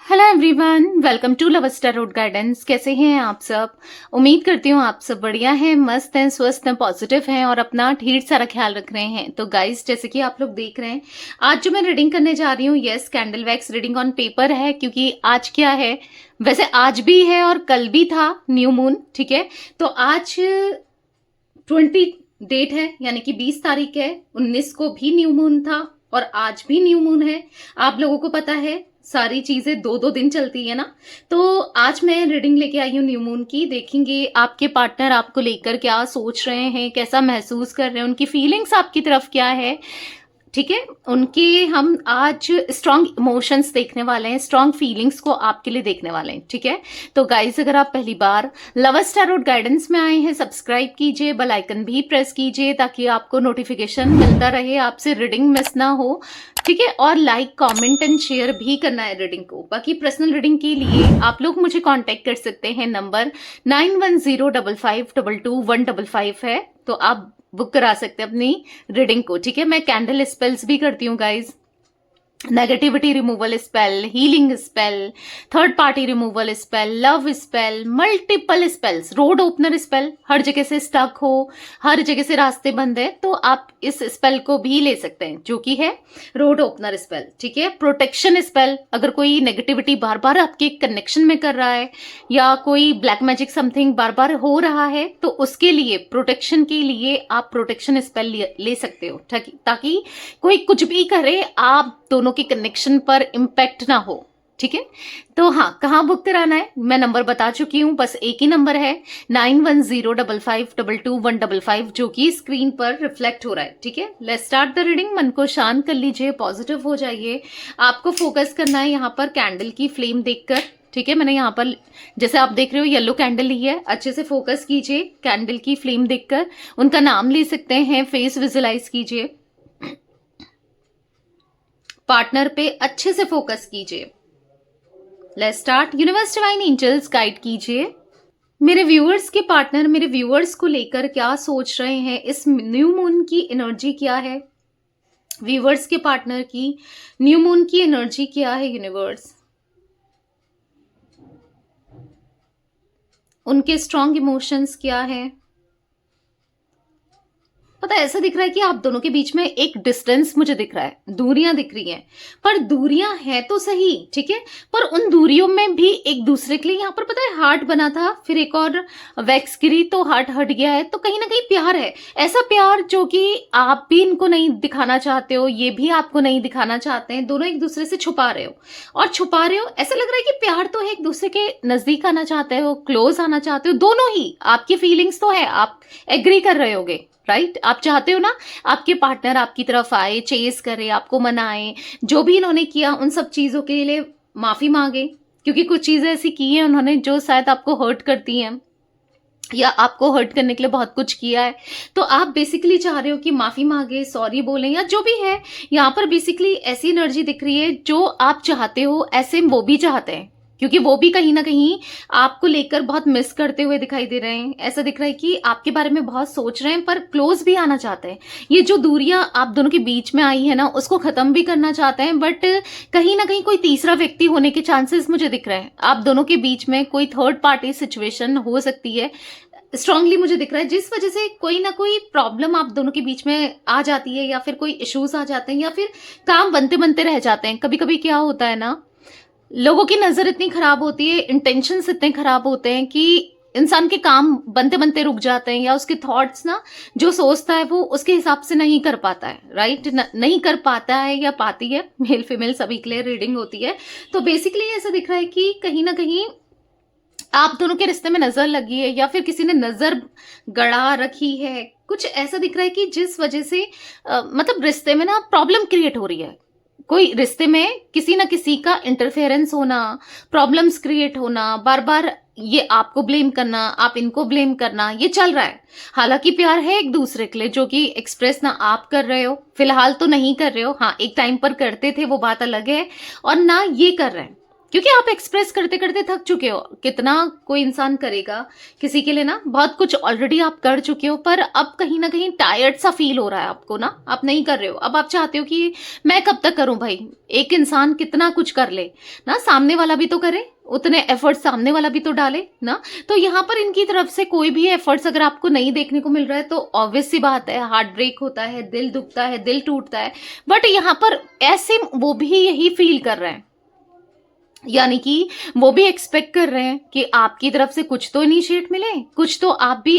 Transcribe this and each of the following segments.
Hello everyone, welcome to love star road guidance. कैसे हैं आप सब? उम्मीद करती हूँ आप सब बढ़िया हैं, मस्त हैं, स्वस्थ हैं, पॉजिटिव हैं और अपना ढेर सारा ख्याल रख रहे हैं। तो गाइस, जैसे कि आप लोग देख रहे हैं, आज जो मैं रीडिंग करने जा रही हूँ, yes, candle wax reading on paper है। क्योंकि आज क्या है, वैसे आज भी है और कल भी था न्यू मून, ठीक है। तो आज 20 डेट है, यानी कि 20 तारीख है। 19 को भी न्यू मून था और आज भी न्यू मून है। आप लोगों को पता है सारी चीजें दो दो दिन चलती है ना। तो आज मैं रीडिंग लेके आई हूँ न्यू मून की। देखेंगे आपके पार्टनर आपको लेकर क्या सोच रहे हैं, कैसा महसूस कर रहे हैं, उनकी फीलिंग्स आपकी तरफ क्या है, ठीक है। उनके हम आज स्ट्रॉन्ग इमोशंस देखने वाले हैं, स्ट्रॉन्ग फीलिंग्स को आपके लिए देखने वाले हैं, ठीक है। तो गाइस, अगर आप पहली बार लव स्टार रोड गाइडेंस में आए हैं, सब्सक्राइब कीजिए, बेल आइकन भी प्रेस कीजिए ताकि आपको नोटिफिकेशन मिलता रहे, आपसे रीडिंग मिस ना हो, ठीक है। और लाइक, कमेंट एंड शेयर भी करना है रीडिंग को। बाकी पर्सनल रीडिंग के लिए आप लोग मुझे कांटेक्ट कर सकते हैं, नंबर 9105522155 है। तो आप बुक करा सकते हैं अपनी रीडिंग को, ठीक है। मैं कैंडल स्पेल्स भी करती हूँ guys, negativity removal spell, healing spell, third party removal spell, love spell, multiple spells, road opener spell. हर जगह से स्टक हो, हर जगह से रास्ते बंद है, तो आप इस स्पेल को भी ले सकते हैं, जो कि है रोड ओपनर स्पेल, ठीक है। प्रोटेक्शन स्पेल, अगर कोई नेगेटिविटी बार बार आपके कनेक्शन में कर रहा है या कोई ब्लैक मैजिक समथिंग बार बार हो रहा है, तो उसके लिए, प्रोटेक्शन के लिए आप प्रोटेक्शन स्पेल ले सकते हो, ताकि कोई कुछ भी करे आप दोनों के कनेक्शन पर इम्पैक्ट ना हो, ठीक है। तो हाँ, कहाँ बुक कराना है मैं नंबर बता चुकी हूँ, बस एक ही नंबर है 9105522155, जो कि स्क्रीन पर रिफ्लेक्ट हो रहा है, ठीक है। Let's start the reading. मन को शांत कर लीजिए, पॉजिटिव हो जाइए। आपको फोकस करना है यहाँ पर कैंडल की फ्लेम देखकर, ठीक है। मैंने यहाँ पर, जैसे आप देख रहे हो, येलो कैंडल ली है। अच्छे से फोकस कीजिए कैंडल की फ्लेम देखकर। उनका नाम ले सकते हैं, फेस विजुलाइज कीजिए, पार्टनर पे अच्छे से फोकस कीजिए। Let's start. Universe divine angels guide कीजिए, मेरे व्यूअर्स के पार्टनर मेरे व्यूअर्स को लेकर क्या सोच रहे हैं, इस न्यू मून की एनर्जी क्या है, व्यूअर्स के पार्टनर की न्यू मून की एनर्जी क्या है, यूनिवर्स उनके स्ट्रॉन्ग इमोशंस क्या है। पता है, ऐसा दिख रहा है कि आप दोनों के बीच में एक डिस्टेंस मुझे दिख रहा है, दूरियां दिख रही हैं। पर दूरियां हैं तो सही, ठीक है, पर उन दूरियों में भी एक दूसरे के लिए, यहाँ पर पता है हार्ट बना था, फिर एक और वैक्स गिरी तो हार्ट हट गया है। तो कहीं ना कहीं प्यार है, ऐसा प्यार जो कि आप भी इनको नहीं दिखाना चाहते हो, ये भी आपको नहीं दिखाना चाहते हैं। दोनों एक दूसरे से छुपा रहे हो और छुपा रहे हो। ऐसा लग रहा है कि प्यार तो है, एक दूसरे के नजदीक आना चाहते हो, क्लोज आना चाहते हो, दोनों ही आपकी फीलिंग्स तो है, आप एग्री कर रहे होगे, राइट। आप चाहते हो ना आपके पार्टनर आपकी तरफ आए, चेस करे, आपको मनाए, जो भी इन्होंने किया उन सब चीजों के लिए माफी मांगे। क्योंकि कुछ चीजें ऐसी की हैं उन्होंने जो शायद आपको हर्ट करती हैं या आपको हर्ट करने के लिए बहुत कुछ किया है। तो आप बेसिकली चाह रहे हो कि माफी मांगे, सॉरी बोलें, या जो भी है। यहाँ पर बेसिकली ऐसी एनर्जी दिख रही है जो आप चाहते हो, ऐसे वो भी चाहते हैं, क्योंकि वो भी कहीं ना कहीं आपको लेकर बहुत मिस करते हुए दिखाई दे रहे हैं। ऐसा दिख रहा है कि आपके बारे में बहुत सोच रहे हैं, पर क्लोज भी आना चाहते हैं। ये जो दूरियां आप दोनों के बीच में आई है ना, उसको खत्म भी करना चाहते हैं, बट कहीं ना कहीं कोई तीसरा व्यक्ति होने के चांसेस मुझे दिख रहे हैं। आप दोनों के बीच में कोई थर्ड पार्टी सिचुएशन हो सकती है, स्ट्रांगली मुझे दिख रहा है, जिस वजह से कोई ना कोई प्रॉब्लम आप दोनों के बीच में आ जाती है, या फिर कोई इश्यूज आ जाते हैं, या फिर काम बनते बनते रह जाते हैं। कभी कभी क्या होता है ना, लोगों की नजर इतनी खराब होती है, इंटेंशंस इतने खराब होते हैं कि इंसान के काम बनते बनते रुक जाते हैं, या उसके थॉट्स ना, जो सोचता है वो उसके हिसाब से नहीं कर पाता है, राइट। नहीं कर पाता है या पाती है, मेल फीमेल सभी के लिए रीडिंग होती है। तो बेसिकली ऐसा दिख रहा है कि कहीं ना कहीं आप दोनों के रिश्ते में नजर लगी है, या फिर किसी ने नजर गड़ा रखी है। कुछ ऐसा दिख रहा है कि जिस वजह से मतलब रिश्ते में ना प्रॉब्लम क्रिएट हो रही है। कोई रिश्ते में किसी ना किसी का इंटरफेरेंस होना, प्रॉब्लम्स क्रिएट होना, बार बार ये आपको ब्लेम करना, आप इनको ब्लेम करना, ये चल रहा है। हालांकि प्यार है एक दूसरे के लिए, जो कि एक्सप्रेस ना आप कर रहे हो, फिलहाल तो नहीं कर रहे हो। हाँ, एक टाइम पर करते थे, वो बात अलग है, और ना ये कर रहे हैं। क्योंकि आप एक्सप्रेस करते करते थक चुके हो। कितना कोई इंसान करेगा किसी के लिए ना, बहुत कुछ ऑलरेडी आप कर चुके हो, पर अब कहीं ना कहीं टायर्ड सा फील हो रहा है आपको ना, आप नहीं कर रहे हो। अब आप चाहते हो कि मैं कब तक करूं भाई, एक इंसान कितना कुछ कर ले ना, सामने वाला भी तो करे, उतने एफर्ट्स सामने वाला भी तो डाले ना। तो यहाँ पर इनकी तरफ से कोई भी एफर्ट्स अगर आपको नहीं देखने को मिल रहा है तो ऑब्वियस सी बात है, हार्ट ब्रेक होता है, दिल दुखता है, दिल टूटता है। बट यहाँ पर ऐसे वो भी यही फील कर रहे हैं, यानी कि वो भी एक्सपेक्ट कर रहे हैं कि आपकी तरफ से कुछ तो इनिशिएट मिले, कुछ तो आप भी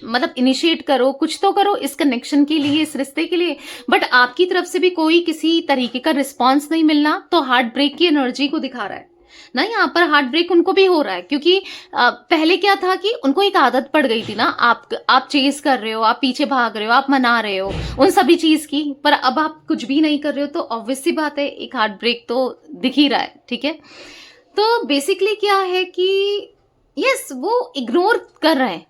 मतलब इनिशिएट करो, कुछ तो करो इस कनेक्शन के लिए, इस रिश्ते के लिए। बट आपकी तरफ से भी कोई किसी तरीके का रिस्पॉन्स नहीं मिलना, तो हार्ट ब्रेक की एनर्जी को दिखा रहा है ना। यहाँ पर हार्ट ब्रेक उनको भी हो रहा है, क्योंकि पहले क्या था कि उनको एक आदत पड़ गई थी ना, आप चेज कर रहे हो, आप पीछे भाग रहे हो, आप मना रहे हो उन सभी चीज की, पर अब आप कुछ भी नहीं कर रहे हो, तो ऑब्वियस सी बात है एक हार्ट ब्रेक तो दिख ही रहा है। ठीक है, तो बेसिकली क्या है कि यस, वो इग्नोर कर रहे हैं,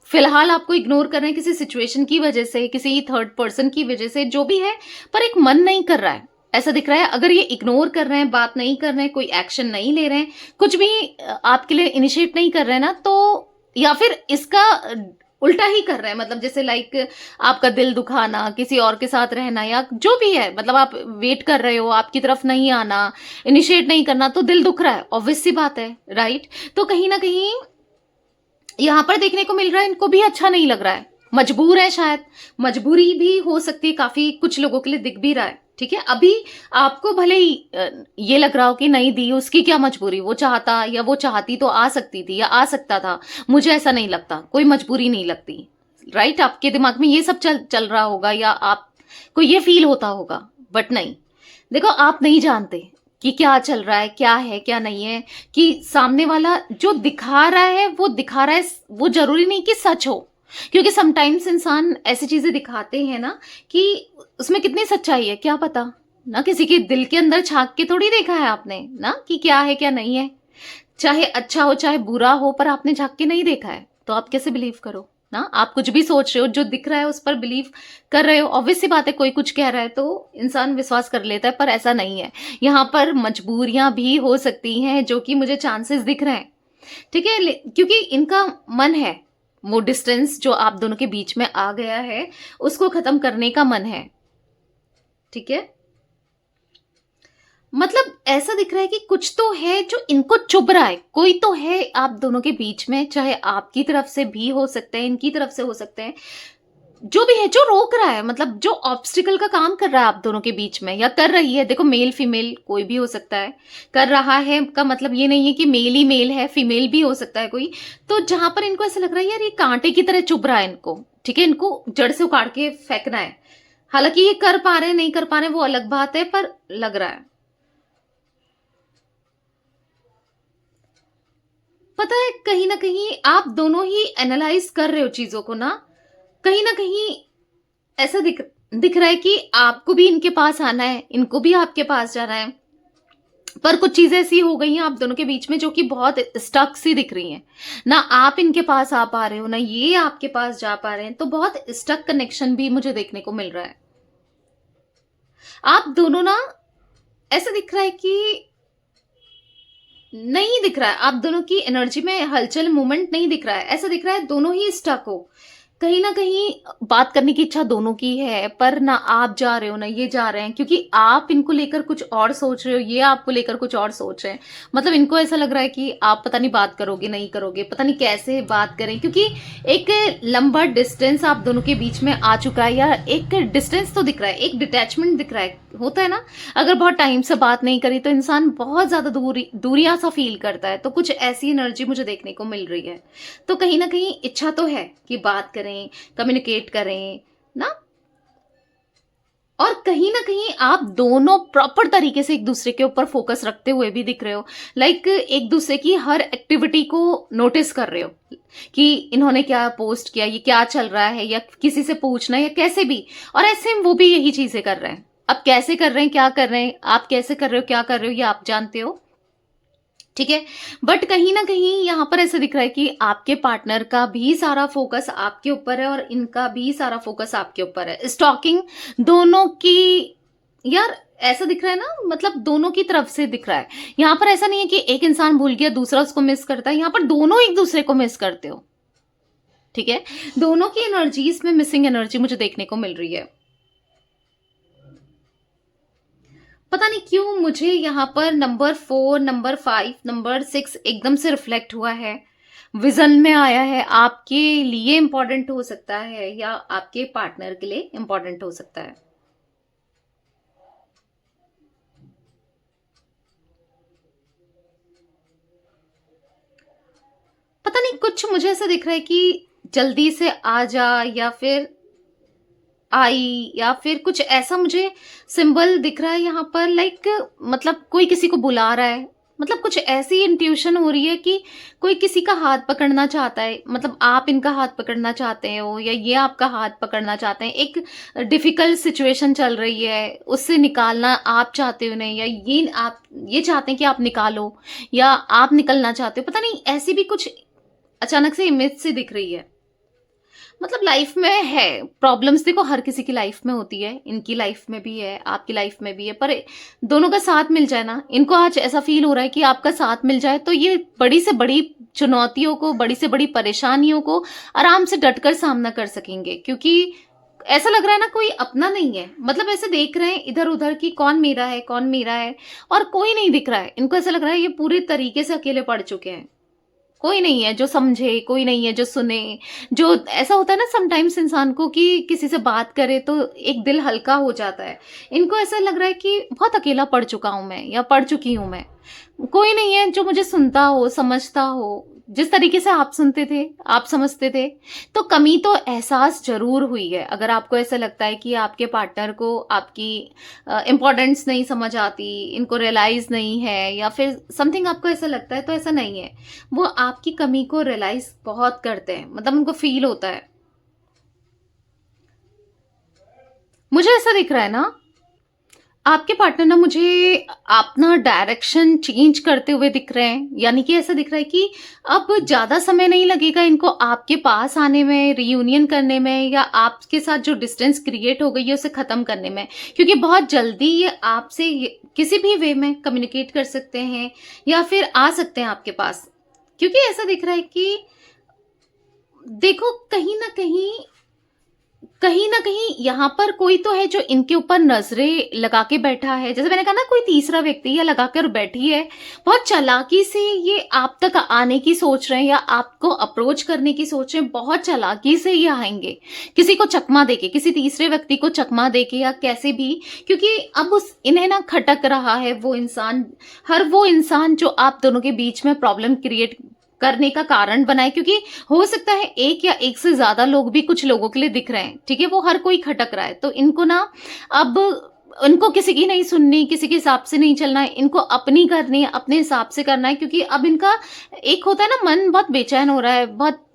फिलहाल आपको इग्नोर कर रहे हैं किसी सिचुएशन की वजह से, किसी थर्ड पर्सन की वजह से, जो भी है, पर एक मन नहीं कर रहा है ऐसा दिख रहा है। अगर ये इग्नोर कर रहे हैं, बात नहीं कर रहे हैं, कोई एक्शन नहीं ले रहे हैं, कुछ भी आपके लिए इनिशिएट नहीं कर रहे हैं ना, तो या फिर इसका उल्टा ही कर रहे हैं, मतलब जैसे लाइक आपका दिल दुखाना, किसी और के साथ रहना, या जो भी है, मतलब आप वेट कर रहे हो, आपकी तरफ नहीं आना, इनिशिएट नहीं करना, तो दिल दुख रहा है, ऑब्वियस सी बात है, राइट। तो कहीं ना कहीं यहां पर देखने को मिल रहा है इनको भी अच्छा नहीं लग रहा है, मजबूर है, शायद मजबूरी भी हो सकती है, काफी कुछ लोगों के लिए दिख भी रहा है। ठीक है, अभी आपको भले ही ये लग रहा हो कि नहीं दी, उसकी क्या मजबूरी, वो चाहता या वो चाहती तो आ सकती थी या आ सकता था, मुझे ऐसा नहीं लगता, कोई मजबूरी नहीं लगती, राइट। आपके दिमाग में ये सब चल रहा होगा, या आपको ये फील होता होगा, बट नहीं, देखो आप नहीं जानते कि क्या चल रहा है, क्या है क्या नहीं है, कि सामने वाला जो दिखा रहा है वो दिखा रहा है, वो जरूरी नहीं कि सच हो, क्योंकि समटाइम्स इंसान ऐसी चीजें दिखाते हैं ना कि उसमें कितनी सच्चाई है क्या पता ना। किसी के दिल के अंदर झांक के थोड़ी देखा है आपने ना कि क्या है क्या नहीं है, चाहे अच्छा हो चाहे बुरा हो, पर आपने झांक के नहीं देखा है, तो आप कैसे बिलीव करो ना। आप कुछ भी सोच रहे हो, जो दिख रहा है उस पर बिलीव कर रहे हो, ऑब्वियस सी बात है, कोई कुछ कह रहा है तो इंसान विश्वास कर लेता है, पर ऐसा नहीं है। यहाँ पर मजबूरियां भी हो सकती हैं, जो कि मुझे चांसेस दिख रहे हैं। ठीक है, क्योंकि इनका मन है, वो डिस्टेंस जो आप दोनों के बीच में आ गया है उसको खत्म करने का मन है। ठीक है, मतलब ऐसा दिख रहा है कि कुछ तो है जो इनको चुभ रहा है, कोई तो है आप दोनों के बीच में, चाहे आपकी तरफ से भी हो सकते हैं, इनकी तरफ से हो सकते हैं, जो भी है जो रोक रहा है, मतलब जो ऑब्स्टिकल का काम कर रहा है आप दोनों के बीच में, या कर रही है। देखो मेल फीमेल कोई भी हो सकता है, कर रहा है का मतलब ये नहीं है कि मेल ही मेल है, फीमेल भी हो सकता है कोई। तो जहां पर इनको ऐसा लग रहा है यार ये कांटे की तरह चुभ रहा है इनको, ठीक है, इनको जड़ से उखाड़ के फेंकना है। हालांकि ये कर पा रहे हैं नहीं कर पा रहे हैं वो अलग बात है, पर लग रहा है। पता है कहीं ना कहीं आप दोनों ही एनालाइज कर रहे हो चीजों को ना, कहीं ना कहीं ऐसा दिख रहा है कि आपको भी इनके पास आना है, इनको भी आपके पास जाना है, पर कुछ चीजें ऐसी हो गई हैं आप दोनों के बीच में जो कि बहुत स्टक सी दिख रही हैं ना। आप इनके पास आ पा रहे हो ना ये आपके पास जा पा रहे हैं, तो बहुत स्टक कनेक्शन भी मुझे देखने को मिल रहा है। आप दोनों ना ऐसा दिख रहा है कि नहीं दिख रहा है, आप दोनों की एनर्जी में हलचल मूवमेंट नहीं दिख रहा है, ऐसा दिख रहा है दोनों ही स्टक हो। कहीं ना कहीं बात करने की इच्छा दोनों की है, पर ना आप जा रहे हो ना ये जा रहे हैं, क्योंकि आप इनको लेकर कुछ और सोच रहे हो, ये आपको लेकर कुछ और सोच रहे हैं। मतलब इनको ऐसा लग रहा है कि आप पता नहीं बात करोगे नहीं करोगे, पता नहीं कैसे बात करें, क्योंकि एक लंबा डिस्टेंस आप दोनों के बीच में आ चुका है, या एक डिस्टेंस तो दिख रहा है, एक डिटैचमेंट दिख रहा है। होता है ना, अगर बहुत टाइम से बात नहीं करी तो इंसान बहुत ज्यादा दूरियां सा फील करता है, तो कुछ ऐसी एनर्जी मुझे देखने को मिल रही है। तो कहीं ना कहीं इच्छा तो है कि बात करें, कम्युनिकेट करें ना, और कहीं ना कहीं आप दोनों प्रॉपर तरीके से एक दूसरे के ऊपर फोकस रखते हुए भी दिख रहे हो। लाइक एक दूसरे की हर एक्टिविटी को नोटिस कर रहे हो कि इन्होंने क्या पोस्ट किया, ये क्या चल रहा है, या किसी से पूछना या कैसे भी, और ऐसे वो भी यही चीजें कर रहे हैं। अब कैसे कर रहे हैं, क्या कर रहे हैं, आप कैसे कर रहे हो, क्या कर रहे हो, ये आप जानते हो, ठीक है। बट कहीं ना कहीं यहां पर ऐसा दिख रहा है कि आपके पार्टनर का भी सारा फोकस आपके ऊपर है, और इनका भी सारा फोकस आपके ऊपर है। स्टॉकिंग दोनों की, यार ऐसा दिख रहा है ना, मतलब दोनों की तरफ से दिख रहा है। यहाँ पर ऐसा नहीं है कि एक इंसान भूल गया, दूसरा उसको मिस करता है, यहाँ पर दोनों एक दूसरे को मिस करते हो, ठीक है? दोनों की एनर्जीज में मिसिंग एनर्जी मुझे देखने को मिल रही है। पता नहीं क्यों मुझे यहाँ पर नंबर 4, नंबर 5, नंबर 6 एकदम से रिफ्लेक्ट हुआ है, विजन में आया है। आपके लिए इंपॉर्टेंट हो सकता है या आपके पार्टनर के लिए इंपॉर्टेंट हो सकता है। पता नहीं कुछ मुझे ऐसा दिख रहा है कि जल्दी से आ जा, या फिर आई, या फिर कुछ ऐसा मुझे सिंबल दिख रहा है यहाँ पर, लाइक मतलब कोई किसी को बुला रहा है, मतलब कुछ ऐसी इंट्यूशन हो रही है कि कोई किसी का हाथ पकड़ना चाहता है, मतलब आप इनका हाथ पकड़ना चाहते हो या ये आपका हाथ पकड़ना चाहते हैं। एक डिफिकल्ट सिचुएशन चल रही है, उससे निकालना आप चाहते हो नहीं, या ये चाहते हैं कि आप निकालो, या आप निकलना चाहते हो। पता नहीं ऐसी भी कुछ अचानक से इमेज से दिख रही है। मतलब लाइफ में है प्रॉब्लम्स, देखो हर किसी की लाइफ में होती है, इनकी लाइफ में भी है, आपकी लाइफ में भी है, पर दोनों का साथ मिल जाए ना, इनको आज ऐसा फील हो रहा है कि आपका साथ मिल जाए तो ये बड़ी से बड़ी चुनौतियों को, बड़ी से बड़ी परेशानियों को आराम से डटकर सामना कर सकेंगे। क्योंकि ऐसा लग रहा है ना कोई अपना नहीं है, मतलब ऐसे देख रहे हैं इधर उधर की कौन मेरा है, कौन मेरा है, और कोई नहीं दिख रहा है। इनको ऐसा लग रहा है ये पूरे तरीके से अकेले पड़ चुके हैं, कोई नहीं है जो समझे, कोई नहीं है जो सुने। जो ऐसा होता है ना समटाइम्स इंसान को कि किसी से बात करे तो एक दिल हल्का हो जाता है, इनको ऐसा लग रहा है कि बहुत अकेला पड़ चुका हूं मैं, या पड़ चुकी हूं मैं, कोई नहीं है जो मुझे सुनता हो, समझता हो। जिस तरीके से आप सुनते थे, आप समझते थे, तो कमी तो एहसास जरूर हुई है। अगर आपको ऐसा लगता है कि आपके पार्टनर को आपकी इम्पोर्टेंस नहीं समझ आती, इनको रियलाइज नहीं है, या फिर समथिंग आपको ऐसा लगता है, तो ऐसा नहीं है। वो आपकी कमी को रियलाइज बहुत करते हैं, मतलब उनको फील होता है। मुझे ऐसा दिख रहा है ना, आपके पार्टनर ना मुझे अपना डायरेक्शन चेंज करते हुए दिख रहे हैं, यानी कि ऐसा दिख रहा है कि अब ज्यादा समय नहीं लगेगा इनको आपके पास आने में, रियूनियन करने में, या आपके साथ जो डिस्टेंस क्रिएट हो गई है उसे खत्म करने में। क्योंकि बहुत जल्दी ये आपसे किसी भी वे में कम्युनिकेट कर सकते हैं, या फिर आ सकते हैं आपके पास। क्योंकि ऐसा दिख रहा है कि देखो कहीं ना कहीं यहाँ पर कोई तो है जो इनके ऊपर नजरें लगा के बैठा है। जैसे मैंने कहा ना, कोई तीसरा व्यक्ति या लगाकर बैठी है, बहुत चालाकी से ये आप तक आने की सोच रहे हैं, या आपको अप्रोच करने की सोच रहे हैं। बहुत चालाकी से ये आएंगे, किसी को चकमा देके, किसी तीसरे व्यक्ति को चकमा देके, या कैसे भी। क्योंकि अब इन्हें ना खटक रहा है वो इंसान जो आप दोनों के बीच में प्रॉब्लम क्रिएट करने का कारण बनाए। क्योंकि हो सकता है एक या एक से ज्यादा लोग भी कुछ लोगों के लिए दिख रहे हैं, ठीक है, वो हर कोई खटक रहा है। तो इनको ना अब उनको किसी की नहीं सुननी, किसी के हिसाब से नहीं चलना है, इनको अपनी करनी है, अपने हिसाब से करना है। क्योंकि अब इनका एक होता है ना, मन बहुत बेचैन हो रहा है, बहुत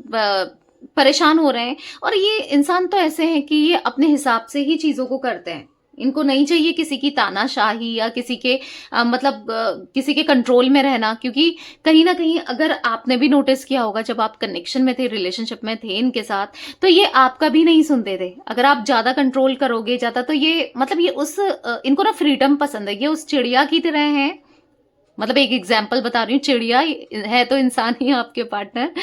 परेशान हो रहे हैं। और ये इंसान तो ऐसे हैं कि ये अपने हिसाब से ही चीजों को करते हैं, इनको नहीं चाहिए किसी की तानाशाही, या किसी के किसी के कंट्रोल में रहना। क्योंकि कहीं ना कहीं अगर आपने भी नोटिस किया होगा, जब आप कनेक्शन में थे, रिलेशनशिप में थे इनके साथ, तो ये आपका भी नहीं सुनते थे। अगर आप ज्यादा कंट्रोल करोगे ज्यादा, तो ये मतलब ये इनको ना फ्रीडम पसंद है, ये उस चिड़िया की तरह है। मतलब एक एग्जाम्पल बता रही हूँ, चिड़िया है तो इंसान ही आपके पार्टनर,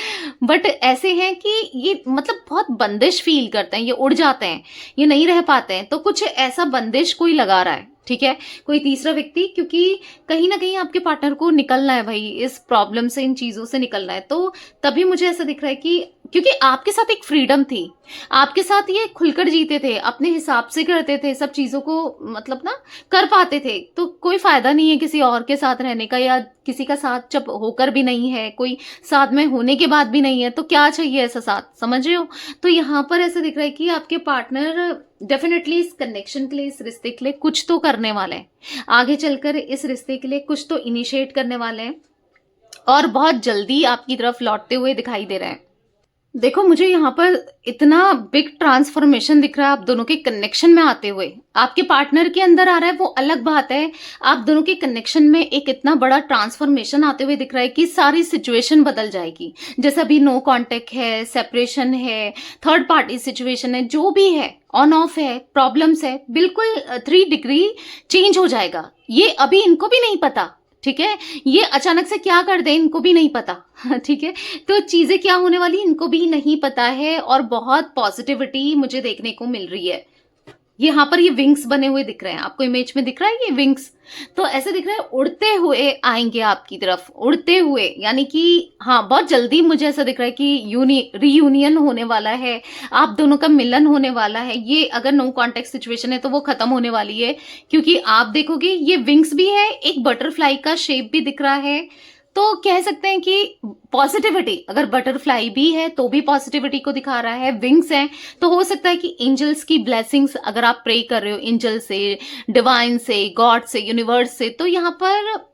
बट ऐसे हैं कि ये मतलब बहुत बंदिश फील करते हैं, ये उड़ जाते हैं, ये नहीं रह पाते हैं। तो कुछ ऐसा बंदिश कोई लगा रहा है, ठीक है, कोई तीसरा व्यक्ति। क्योंकि कहीं ना कहीं आपके पार्टनर को निकलना है भाई, इस प्रॉब्लम से, इन चीजों से निकलना है। तो तभी मुझे ऐसा दिख रहा है कि क्योंकि आपके साथ एक फ्रीडम थी, आपके साथ ये खुलकर जीते थे, अपने हिसाब से करते थे सब चीजों को, मतलब ना कर पाते थे। तो कोई फायदा नहीं है किसी और के साथ रहने का, या किसी का साथ जब होकर भी नहीं है, कोई साथ में होने के बाद भी नहीं है, तो क्या चाहिए ऐसा साथ, समझ रहे हो। तो यहाँ पर ऐसा दिख रहा है कि आपके पार्टनर डेफिनेटली इस कनेक्शन के लिए, इस रिश्ते के लिए कुछ तो करने वाले हैं, आगे चलकर इस रिश्ते के लिए कुछ तो इनिशिएट करने वाले हैं, और बहुत जल्दी आपकी तरफ लौटते हुए दिखाई दे रहे हैं। देखो, मुझे यहाँ पर इतना बिग ट्रांसफॉर्मेशन दिख रहा है आप दोनों के कनेक्शन में आते हुए। आपके पार्टनर के अंदर आ रहा है वो अलग बात है। आप दोनों के कनेक्शन में एक इतना बड़ा ट्रांसफॉर्मेशन आते हुए दिख रहा है कि सारी सिचुएशन बदल जाएगी। जैसे अभी नो कांटेक्ट है, सेपरेशन है, थर्ड पार्टी सिचुएशन है, जो भी है, ऑन ऑफ है, प्रॉब्लम्स है, बिल्कुल 3 डिग्री चेंज हो जाएगा। ये अभी इनको भी नहीं पता, ठीक है? ये अचानक से क्या कर दे इनको भी नहीं पता, ठीक है? तो चीजें क्या होने वाली इनको भी नहीं पता है और बहुत पॉजिटिविटी मुझे देखने को मिल रही है। यहाँ पर ये विंग्स बने हुए दिख रहे हैं, आपको इमेज में दिख रहा है ये विंग्स। तो ऐसे दिख रहा है उड़ते हुए आएंगे आपकी तरफ, उड़ते हुए, यानी कि हाँ बहुत जल्दी मुझे ऐसा दिख रहा है कि रीयूनियन होने वाला है, आप दोनों का मिलन होने वाला है। ये अगर नो कॉन्टेक्ट सिचुएशन है तो वो खत्म होने वाली है, क्योंकि आप देखोगे ये विंग्स भी है, एक बटरफ्लाई का शेप भी दिख रहा है। तो कह सकते हैं कि पॉजिटिविटी, अगर बटरफ्लाई भी है तो भी पॉजिटिविटी को दिखा रहा है, विंग्स हैं तो हो सकता है कि एंजल्स की ब्लेसिंग्स, अगर आप प्रे कर रहे हो एंजल से, डिवाइन से, गॉड से, यूनिवर्स से, तो यहाँ पर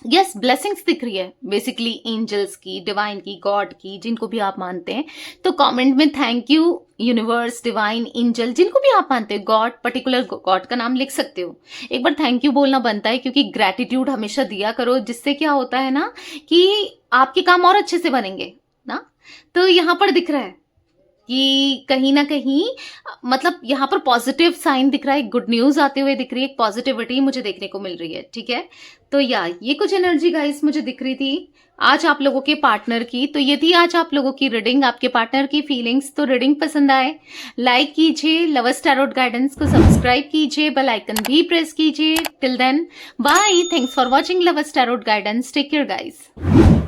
यस ब्लेसिंग्स दिख रही है बेसिकली एंजल्स की, डिवाइन की, गॉड की, जिनको भी आप मानते हैं। तो कमेंट में thank you universe, divine, angel, जिनको भी आप मानते हैं, गॉड, पर्टिकुलर गॉड का नाम लिख सकते हो। एक बार थैंक यू बोलना बनता है, क्योंकि ग्रेटिट्यूड हमेशा दिया करो, जिससे क्या होता है ना कि आपके काम और अच्छे से बनेंगे ना। तो यहाँ पर दिख रहा है कि कहीं ना कहीं मतलब यहाँ पर पॉजिटिव साइन दिख रहा है, गुड न्यूज आते हुए दिख रही है, एक पॉजिटिविटी मुझे देखने को मिल रही है, ठीक है? तो ये कुछ एनर्जी गाइस मुझे दिख रही थी आज आप लोगों के पार्टनर की। तो ये थी आज आप लोगों की रीडिंग, आपके पार्टनर की फीलिंग्स। तो रीडिंग पसंद आए लाइक कीजिए, लवर्स टैरोट गाइडेंस को सब्सक्राइब कीजिए, बेल आइकन भी प्रेस कीजिए। Till then bye, thanks for watching lovers tarot guidance, take care guys.